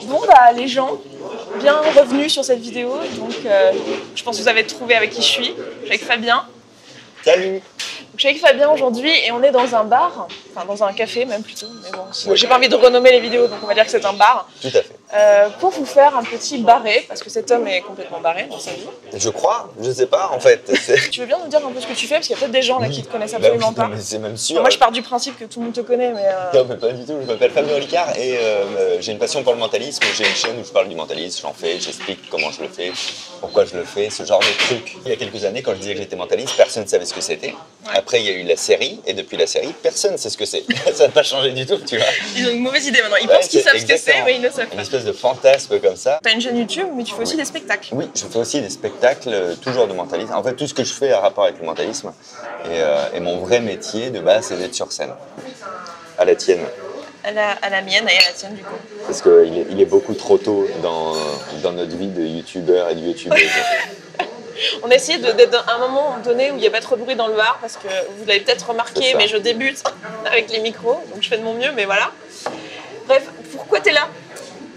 Bon bah les gens, bien revenus sur cette vidéo, donc je pense que vous avez trouvé avec qui je suis avec Fabien. Salut. Je suis avec Fabien aujourd'hui et on est dans un bar, enfin dans un café même plutôt, mais bon, j'ai pas envie de renommer les vidéos donc on va dire que c'est un bar. Tout à fait. Pour vous faire un petit barré, parce que cet homme est complètement barré dans sa vie. Je crois, je sais pas en fait. Tu veux bien nous dire un peu ce que tu fais, parce qu'il y a peut-être des gens là qui te connaissent absolument pas. Mais c'est même sûr. Enfin, moi je pars du principe que tout le monde te connaît, mais... Non mais pas du tout, je m'appelle Fabien Olicard et j'ai une passion pour le mentalisme. J'ai une chaîne où je parle du mentalisme, j'en fais, j'explique comment je le fais, pourquoi je le fais, ce genre de truc. Il y a quelques années quand je disais que j'étais mentaliste, personne ne savait ce que c'était. Ouais. Après il y a eu la série et depuis la série, personne ne sait ce que c'est. Ça n'a pas changé du tout, tu vois. Ils ont une mauvaise idée maintenant, ils pensent qu'ils savent ce que c'est, mais ils ne savent pas. Une espèce de fantasme comme ça. Tu as une chaîne YouTube, mais tu fais aussi des spectacles. Oui, je fais aussi des spectacles, toujours de mentalisme. En fait, tout ce que je fais a rapport avec le mentalisme. Et mon vrai métier de base, c'est d'être sur scène. À la tienne. À la mienne et à la tienne, du coup. Parce qu'il est beaucoup trop tôt dans notre vie de youtubeur et de youtubeuse. On a essayé d'être à un moment donné où il n'y a pas trop de bruit dans le bar, parce que vous l'avez peut-être remarqué, mais je débute avec les micros, donc je fais de mon mieux, mais voilà. Bref, pourquoi tu es là ?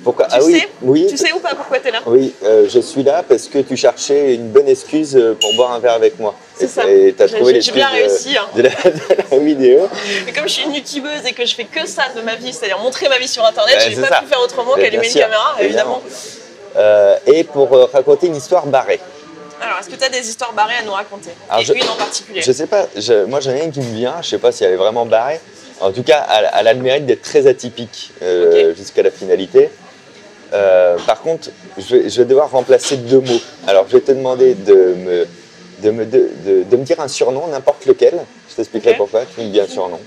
Pourquoi? Tu sais ou pas pourquoi tu es là? Oui, je suis là parce que tu cherchais une bonne excuse pour boire un verre avec moi. C'est ça. Et tu as trouvé l'excuse bien réussi, de la vidéo. Mais comme je suis une youtubeuse et que je fais que ça de ma vie, c'est-à-dire montrer ma vie sur internet, je n'ai pas pu faire autrement qu'allumer une caméra, évidemment. Et pour raconter une histoire barrée. Alors, est-ce que tu as des histoires barrées à nous raconter? Et une en particulier? Je sais pas, moi j'en ai une qui me vient, je sais pas si elle est vraiment barrée. En tout cas, elle a le mérite d'être très atypique jusqu'à la finalité. Par contre, je vais devoir remplacer deux mots. Alors, je vais te demander de me dire un surnom, n'importe lequel. Je t'expliquerai pourquoi. Tu me dis un surnom.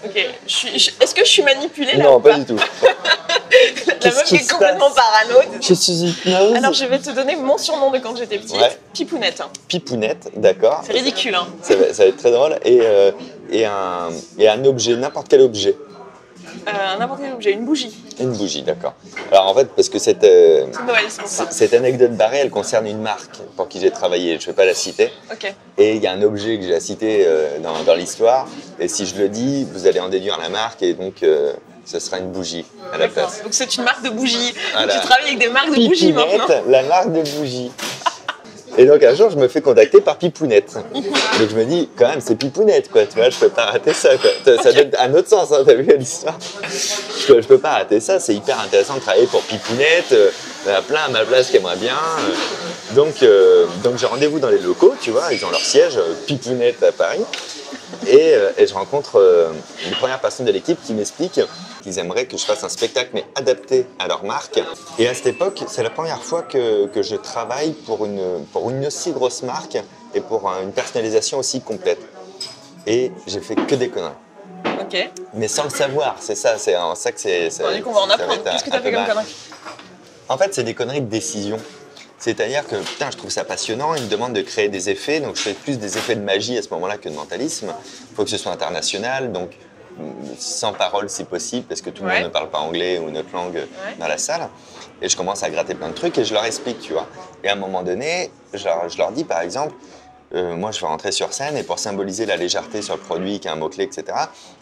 Ok. Est-ce que je suis manipulée là? Non, pas du tout. La meuf qui est complètement parano. Je suis hypnose. Alors, je vais te donner mon surnom de quand j'étais petite. Ouais. Pipounette. Pipounette, d'accord. C'est ridicule, hein. Ça va être très drôle. Et un objet, n'importe quel objet. N'importe quel objet, une bougie. Une bougie, d'accord. Alors en fait, parce que cette anecdote barrée, elle concerne une marque pour qui j'ai travaillé, je ne vais pas la citer. Okay. Et il y a un objet que j'ai à citer dans l'histoire, et si je le dis, vous allez en déduire la marque, et donc ce sera une bougie à la place. Donc c'est une marque de bougie. Voilà. Tu travailles avec des marques de bougies maintenant. La marque de bougie. Et donc un jour, je me fais contacter par Pipounette. Donc je me dis, quand même, c'est Pipounette, quoi. Tu vois, je peux pas rater ça, quoi. Ça donne un autre sens, hein, t'as vu l'histoire. Je peux pas rater ça. C'est hyper intéressant de travailler pour Pipounette. Il y en a plein à ma place qui aimeraient bien. Donc j'ai rendez-vous dans les locaux, tu vois. Ils ont leur siège, Pipounette à Paris. Et je rencontre une première personne de l'équipe qui m'explique qu'ils aimeraient que je fasse un spectacle mais adapté à leur marque. Et à cette époque, c'est la première fois que je travaille pour une aussi grosse marque et pour une personnalisation aussi complète. Et j'ai fait que des conneries. Ok. Mais sans le savoir, c'est ça que c'est. Bon, du coup, on va en apprendre. Qu'est-ce que tu as fait comme conneries? En fait, c'est des conneries de décision. C'est-à-dire que, putain, je trouve ça passionnant, ils me demandent de créer des effets, donc je fais plus des effets de magie à ce moment-là que de mentalisme. Il faut que ce soit international, donc sans parole si possible, parce que tout le monde ne parle pas anglais ou une autre langue dans la salle. Et je commence à gratter plein de trucs et je leur explique, tu vois. Et à un moment donné, je leur dis, par exemple, moi je vais rentrer sur scène et pour symboliser la légèreté sur le produit, qui est un mot-clé, etc.,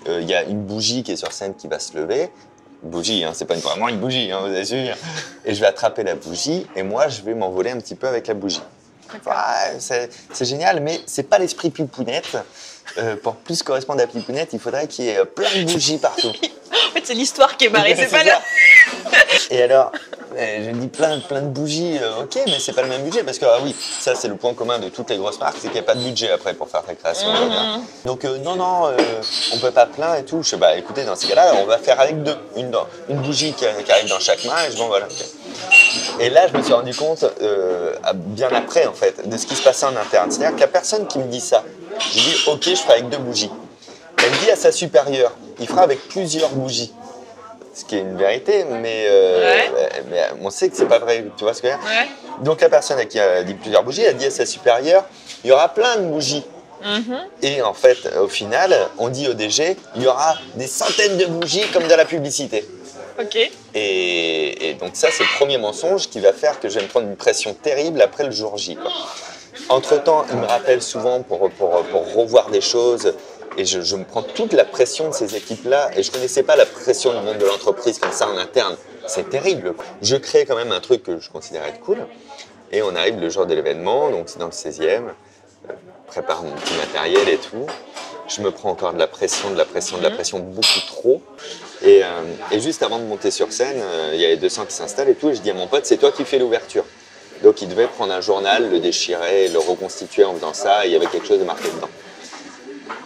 il y a une bougie qui est sur scène qui va se lever. Bougie, hein, c'est pas vraiment une bougie, hein, vous assure. Et je vais attraper la bougie et moi je vais m'envoler un petit peu avec la bougie. C'est génial, mais c'est pas l'esprit Pipounette. Pour plus correspondre à Pipounette, il faudrait qu'il y ait plein de bougies partout. En fait, c'est l'histoire qui est barrée, c'est pas là. Et alors, j'ai dit plein de bougies, ok, mais c'est pas le même budget parce que, ah oui, ça c'est le point commun de toutes les grosses marques, c'est qu'il n'y a pas de budget après pour faire ta création. Donc, non, on peut pas plein et tout. Je sais, bah écoutez, dans ces cas-là, on va faire avec deux. Une bougie qui arrive dans chaque main et je m'en voilà. Et là, je me suis rendu compte, bien après en fait, de ce qui se passait en interne. C'est-à-dire que la personne qui me dit ça, j'ai dit, ok, je ferai avec deux bougies. Elle dit à sa supérieure, il fera avec plusieurs bougies. Ce qui est une vérité, mais on sait que c'est pas vrai, tu vois ce que je veux dire ? Donc la personne à qui a dit plusieurs bougies, a dit à sa supérieure, il y aura plein de bougies. Et en fait, au final, on dit au DG, il y aura des centaines de bougies comme dans la publicité. Ok. Et donc ça, c'est le premier mensonge qui va faire que je vais me prendre une pression terrible après le jour J, quoi. Entre-temps, il me rappelle souvent pour revoir des choses. Et je me prends toute la pression de ces équipes-là. Et je ne connaissais pas la pression du monde de l'entreprise comme ça en interne. c'est terrible. Je crée quand même un truc que je considère être cool. Et on arrive le jour de l'événement, donc c'est dans le 16e. Prépare mon petit matériel et tout. Je me prends encore de la pression, beaucoup trop. Et juste avant de monter sur scène, il y avait 200 qui s'installent et tout. Et je dis à mon pote, c'est toi qui fais l'ouverture. Donc il devait prendre un journal, le déchirer, le reconstituer en faisant ça. Et il y avait quelque chose de marqué dedans.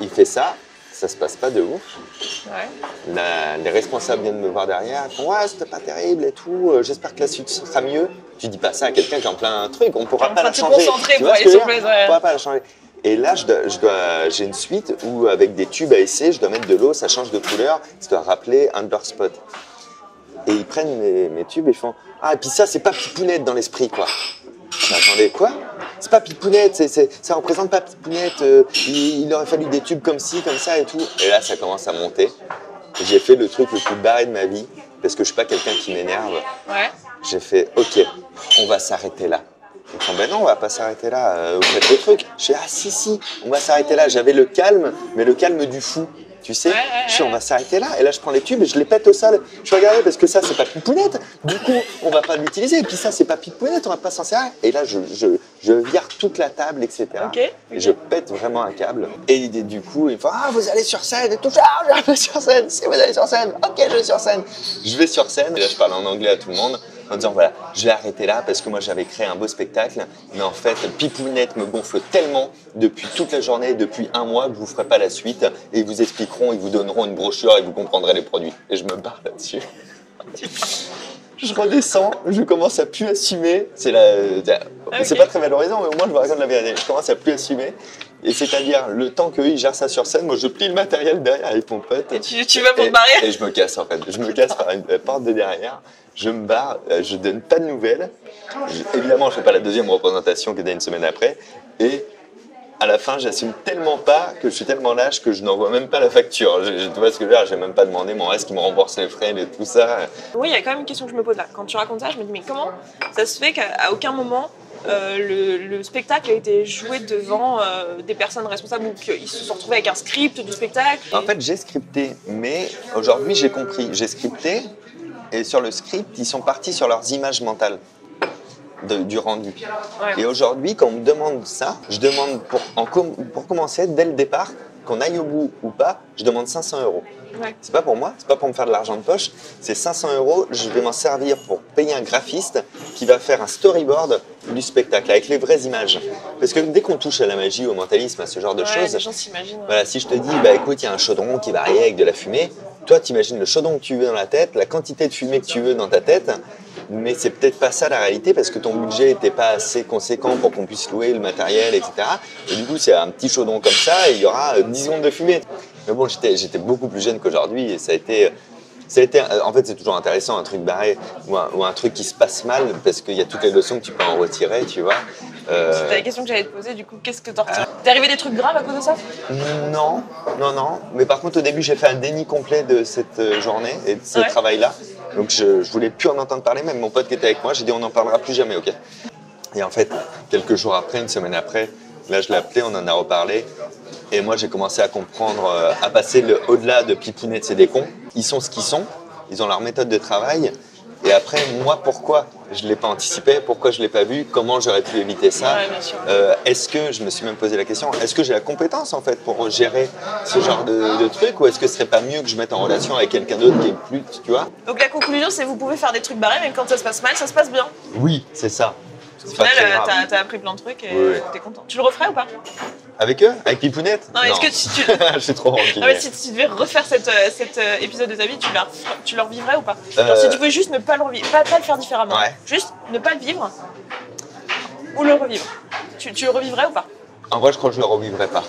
Il fait ça, ça se passe pas de ouf. Ouais. Les responsables viennent me voir derrière, ils font ouais, c'était pas terrible et tout. J'espère que la suite sera mieux. Tu dis pas ça à quelqu'un qui est en plein truc, on pourra pas la changer. Tu vois ce que je veux dire ? On pourra pas la changer. Et là, j'ai une suite où, avec des tubes à essai, je dois mettre de l'eau, ça change de couleur, ça doit rappeler un de leurs spots. Et ils prennent mes tubes et ils font ah, et puis ça, c'est pas Pipounette dans l'esprit, quoi. Mais attendez, quoi ? C'est pas Pipounette, ça représente pas Pipounette. Il aurait fallu des tubes comme ci, comme ça et tout. Et là, ça commence à monter. J'ai fait le truc le plus barré de ma vie, parce que je suis pas quelqu'un qui m'énerve. Ouais. J'ai fait ok, on va s'arrêter là. Ils me font, ben non, on va pas s'arrêter là, vous faites le truc. Je fais, ah si, on va s'arrêter là. J'avais le calme, mais le calme du fou, tu sais. Je fais, on va s'arrêter là. Et là, je prends les tubes et je les pète au sol. Je fais, regardez, parce que ça, c'est pas Pipounette. Du coup, on va pas l'utiliser. Et puis ça, c'est pas Pipounette, on va pas s'en servir. Et là, je vire toute la table, etc. Et je pète vraiment un câble. Et du coup, ils me font, ah, vous allez sur scène et tout. Ah, je vais sur scène. Si vous allez sur scène, ok, je vais sur scène. Je vais sur scène. Et là, je parle en anglais à tout le monde. En disant voilà, je vais arrêter là parce que moi j'avais créé un beau spectacle, mais en fait Pipounette me gonfle tellement depuis toute la journée, depuis un mois, que je vous ferai pas la suite et ils vous expliqueront, ils vous donneront une brochure et vous comprendrez les produits. Et je me barre là-dessus. Je redescends, je commence à plus assumer. C'est pas très valorisant, mais au moins je me raconte la vérité. Je commence à plus assumer. Et c'est-à-dire, le temps qu'eux ils gèrent ça sur scène, moi je plie le matériel derrière avec mon pote. Et tu vas pour te barrer ? Et je me casse en fait. Je me casse par une porte de derrière. Je me barre, je donne pas de nouvelles. Évidemment, je fais pas la deuxième représentation qui était une semaine après. Et à la fin, j'assume tellement pas que je suis tellement lâche que je n'envoie même pas la facture. Tu vois ce que je veux dire ? J'ai même pas demandé mon reste qui me rembourse les frais et tout ça. Oui, il y a quand même une question que je me pose là. Quand tu racontes ça, je me dis mais comment ça se fait qu'à aucun moment le spectacle a été joué devant des personnes responsables ou qu'ils se sont retrouvés avec un script du spectacle En fait, j'ai scripté, mais aujourd'hui j'ai compris. J'ai scripté et sur le script, ils sont partis sur leurs images mentales du rendu. Ouais. Et aujourd'hui, quand on me demande ça, je demande pour commencer, dès le départ, qu'on aille au bout ou pas, je demande 500 €. Ouais. C'est pas pour moi, c'est pas pour me faire de l'argent de poche, c'est 500 €, je vais m'en servir pour payer un graphiste qui va faire un storyboard du spectacle avec les vraies images. Parce que dès qu'on touche à la magie, au mentalisme, à ce genre de choses, les gens s'imaginent. Voilà, si je te dis, bah écoute, il y a un chaudron qui va arriver avec de la fumée, toi t'imagines le chaudron que tu veux dans la tête, la quantité de fumée que tu veux dans ta tête, mais c'est peut-être pas ça la réalité parce que ton budget n'était pas assez conséquent pour qu'on puisse louer le matériel, etc. Et du coup, c'est un petit chaudron comme ça et il y aura 10 secondes de fumée. Mais bon, j'étais beaucoup plus jeune qu'aujourd'hui et ça a été, en fait, c'est toujours intéressant un truc barré ou un truc qui se passe mal parce qu'il y a toutes les leçons que tu peux en retirer, tu vois. C'était la question que j'allais te poser, du coup, qu'est-ce que t'en retiens ? T'es arrivé des trucs graves à cause de ça ? Non. Mais par contre, au début, j'ai fait un déni complet de cette journée et de ce travail-là. Donc, je voulais plus en entendre parler. Même mon pote qui était avec moi, j'ai dit on n'en parlera plus jamais, ok ? Et en fait, quelques jours après, une semaine après, là, je l'ai appelé, on en a reparlé. Et moi, j'ai commencé à comprendre, à passer au-delà de Pipounette, c'est des cons. Ils sont ce qu'ils sont, ils ont leur méthode de travail. Et après, moi, pourquoi je ne l'ai pas anticipé, pourquoi je ne l'ai pas vu, comment j'aurais pu éviter ça. Est-ce que, je me suis même posé la question, est-ce que j'ai la compétence en fait pour gérer ce genre de truc ou est-ce que ce serait pas mieux que je mette en relation avec quelqu'un d'autre qui est plus, tu vois ? Donc la conclusion, c'est que vous pouvez faire des trucs barrés, mais quand ça se passe mal, ça se passe bien. Oui, c'est ça. Au final, t'as appris plein de trucs et t'es content. Tu le referais ou pas ? Avec eux ? Avec Pipounette ? Non, est-ce que si tu... Je suis trop rancunier. Non, mais si tu devais refaire cet épisode de ta vie, tu le revivrais ou pas ? Genre, si tu pouvais juste ne pas le revivre, pas le faire différemment, juste ne pas le vivre ou le revivre, tu le revivrais ou pas ? En vrai, je crois que je le revivrais pas.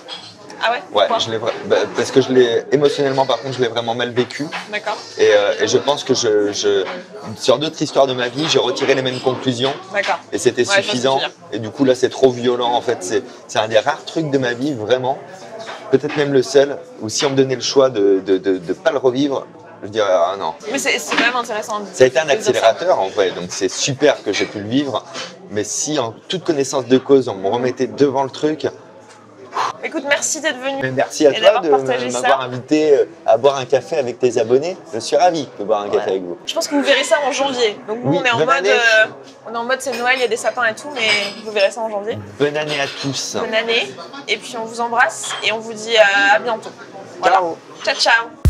Ah ouais ? Ouais, parce que émotionnellement, par contre, je l'ai vraiment mal vécu. D'accord. Et je pense que sur d'autres histoires de ma vie, j'ai retiré les mêmes conclusions. D'accord. Et c'était suffisant. Et du coup, là, c'est trop violent. En fait, c'est un des rares trucs de ma vie, vraiment. Peut-être même le seul, où si on me donnait le choix de pas le revivre, je dirais ah non. Mais c'est quand même intéressant. Ça a été un accélérateur en vrai, donc c'est super que j'ai pu le vivre. Mais si en toute connaissance de cause, on me remettait devant le truc. Écoute, merci d'être venu. Mais merci à et toi d'avoir de partagé m'avoir ça. invité à boire un café avec tes abonnés. Je suis ravi de boire un café avec vous. Je pense que vous verrez ça en janvier. Donc nous, Oui, on est en bonne mode, année. c'est Noël, il y a des sapins et tout, mais vous verrez ça en janvier. Bonne année à tous. Bonne année. Et puis on vous embrasse et on vous dit à bientôt. Voilà. Ciao. Ciao, ciao.